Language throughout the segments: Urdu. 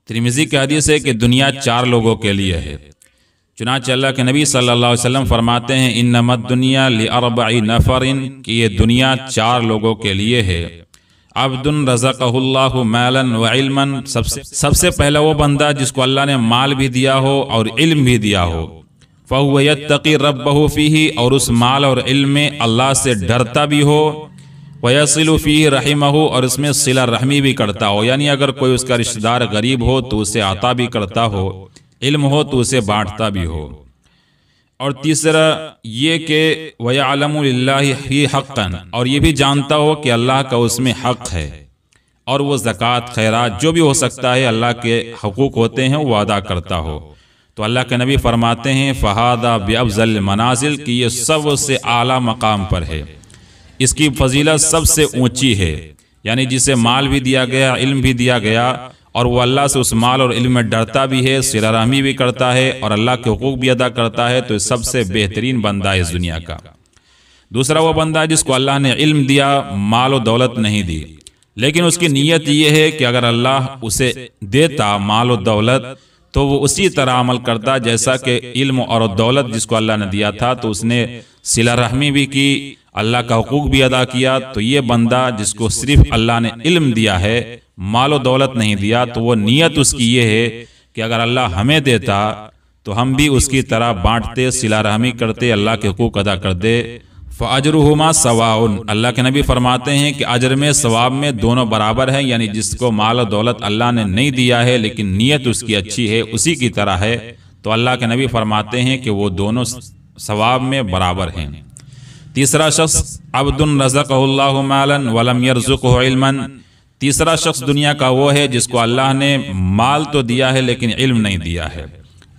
ترمذی کی حدیث ہے کہ دنیا چار لوگوں کے لیے ہے۔ چنانچہ اللہ کے نبی صلی اللہ علیہ وسلم فرماتے ہیں انما الدنیا لاربع نفر، کہ یہ دنیا چار لوگوں کے لیے ہے۔ عبد رزقہ اللہ مالا وعلما، سب سے پہلا وہ بندہ جس کو اللہ نے مال بھی دیا ہو اور علم بھی دیا ہو، فہو یتقی ربہ فیہ، اور اس مال اور علم میں اللہ سے ڈرتا بھی ہو، ویصل فیہ رحمہ، اور اس میں صلہ رحمی بھی کرتا ہو، یعنی اگر کوئی اس کا رشتہ دار غریب ہو تو اسے عطا بھی کرتا ہو، علم ہو تو اسے بانٹتا بھی ہو۔ اور تیسرا یہ کہ وَيَعْلَمُ لِلَّهِ فِي حَقًّا، اور یہ بھی جانتا ہو کہ اللہ کا اس میں حق ہے، اور وہ زکوٰۃ خیرات جو بھی ہو سکتا ہے اللہ کے حقوق ہوتے ہیں وہ ادا کرتا ہو۔ تو اللہ کے نبی فرماتے ہیں فَهَذَا بِأَفْضَلِ الْمَنَازِلِ، کہ یہ سب سے اعلیٰ مقام پر ہے، اس کی فضیلت سب سے اونچی ہے، یعنی جسے مال بھی دیا گیا، علم بھی دیا گیا، اور وہ اللہ سے اس مال اور علم میں ڈرتا بھی ہے، صلہ رحمی بھی کرتا ہے، اور اللہ کے حقوق بھی ادا کرتا ہے، تو سب سے بہترین بندہ ہے اس دنیا کا۔ دوسرا وہ بندہ ہے جس کو اللہ نے علم دیا، مال و دولت نہیں دی، لیکن اس کی نیت یہ ہے کہ اگر اللہ اسے دیتا مال و دولت تو وہ اسی طرح عمل کرتا جیسا کہ علم اور دولت جس کو اللہ نے دیا تھا، تو اس نے صلہ رحمی بھی کی، اللہ کا حقوق بھی ادا کیا۔ تو یہ بندہ جس کو صرف اللہ نے علم دیا ہے، مال و دولت نہیں دیا، تو وہ نیت اس کی یہ ہے کہ اگر اللہ ہمیں دیتا تو ہم بھی اس کی طرح بانٹتے، صلہ رحمی کرتے، اللہ کے حقوق ادا کرتے۔ فَأَجْرُهُمَا سَوَاءٌ، اللہ کے نبی فرماتے ہیں کہ اجر میں ثواب میں دونوں برابر ہیں، یعنی جس کو مال و دولت اللہ نے نہیں دیا ہے لیکن نیت اس کی اچھی ہے اسی کی طرح ہے، تو اللہ کے نبی فرماتے ہیں کہ وہ دونوں ثواب میں برابر ہیں۔ تیسرا شخص عبد رزقہ اللہ مالا ولم یرزقہ علما، تیسرا شخص دنیا کا وہ ہے جس کو اللہ نے مال تو دیا ہے لیکن علم نہیں دیا ہے۔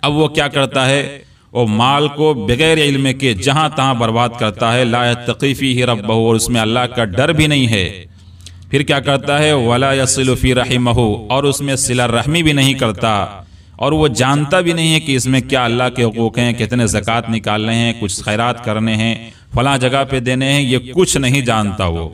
اب وہ کیا کرتا ہے؟ وہ مال کو بغیر علم کے جہاں تہاں برباد کرتا ہے، لا یتقی فیہ ربہ، اور اس میں اللہ کا ڈر بھی نہیں ہے۔ پھر کیا کرتا ہے؟ ولا یصل فی رحمہ، اور اس میں صلہ رحمی بھی نہیں کرتا، اور وہ جانتا بھی نہیں ہے کہ اس میں کیا اللہ کے حقوق ہیں، کتنے زکوٰۃ نکالنے ہیں، کچھ خیرات کرنے ہیں، فلاں جگہ پہ دینے ہیں، یہ کچھ نہیں جانتا وہ۔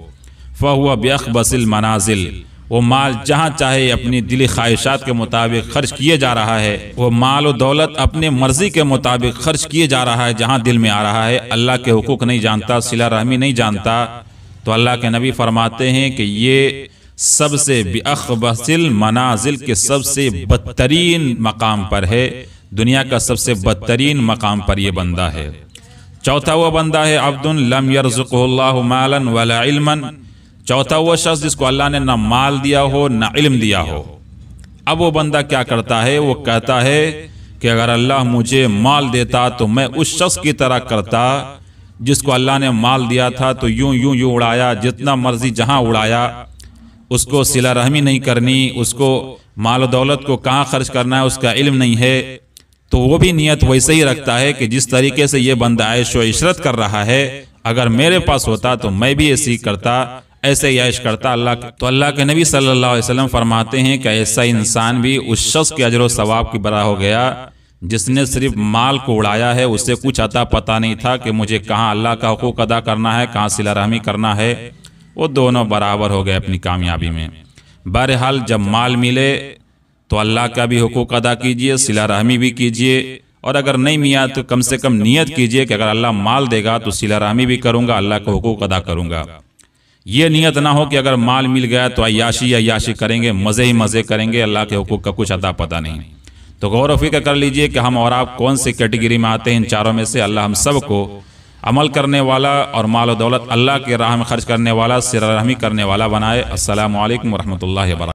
فَهُوَ بِأَخْبَثِ الْمَنَازِلِ، وہ مال جہاں چاہے اپنی دلی خواہشات کے مطابق خرچ کیے جا رہا ہے، وہ مال و دولت اپنے مرضی کے مطابق خرچ کیے جا رہا ہے جہاں دل میں آ رہا ہے، اللہ کے حقوق نہیں جانتا، صلہ رحمی نہیں جانتا۔ تو اللہ کے نبی فرماتے ہیں کہ یہ سب سے بِأَخْبَثِ الْمَنَازِلِ کے سب سے بدترین مقام پر ہے، دنیا کا سب سے بدترین مقام پر یہ بندہ ہے۔ چوتھا وہ بندہ ہے عبد لم یرزقہ اللہ مالا ولا علما، چوتھا وہ شخص جس کو اللہ نے نہ مال دیا ہو نہ علم دیا ہو۔ اب وہ بندہ کیا کرتا ہے؟ وہ کہتا ہے کہ اگر اللہ مجھے مال دیتا تو میں اس شخص کی طرح کرتا جس کو اللہ نے مال دیا تھا تو یوں اڑایا، جتنا مرضی جہاں اڑایا، اس کو صلہ رحمی نہیں کرنی، اس کو مال و دولت کو کہاں خرچ کرنا ہے اس کا علم نہیں ہے۔ تو وہ بھی نیت ویسے ہی رکھتا ہے کہ جس طریقے سے یہ بندہ عیش و عشرت کر رہا ہے، اگر میرے پاس ہوتا تو میں بھی ایسے ہی کرتا، ایسے ہی عیش کرتا۔ تو اللہ کے نبی صلی اللہ علیہ وسلم فرماتے ہیں کہ ایسا انسان بھی اس شخص کے اجر و ثواب کی برابر ہو گیا جس نے صرف مال کو اڑایا ہے، اسے کچھ عطا پتہ نہیں تھا کہ مجھے کہاں اللہ کا حقوق ادا کرنا ہے، کہاں صلہ رحمی کرنا ہے۔ وہ دونوں برابر ہو گئے اپنی کامیابی میں۔ بہرحال جب مال ملے تو اللہ کا بھی حقوق ادا کیجئے، صلہ رحمی بھی کیجئے، اور اگر نہیں میا تو کم سے کم نیت کیجئے کہ اگر اللہ مال دے گا تو صلہ رحمی بھی کروں گا، اللہ کا حقوق ادا کروں گا۔ یہ نیت نہ ہو کہ اگر مال مل گیا تو عیاشی کریں گے، مزے ہی مزے کریں گے، اللہ کے حقوق کا کچھ عطا پتہ نہیں۔ تو غور و فکر کر لیجئے کہ ہم اور آپ کون سی کیٹیگری میں آتے ہیں ان چاروں میں سے۔ اللہ ہم سب کو عمل کرنے والا اور مال و دولت اللہ کے راہ میں خرچ کرنے والا، صلہ رحمی کرنے والا بنائے۔ السلام علیکم ورحمۃ اللہ وبرکاتہ۔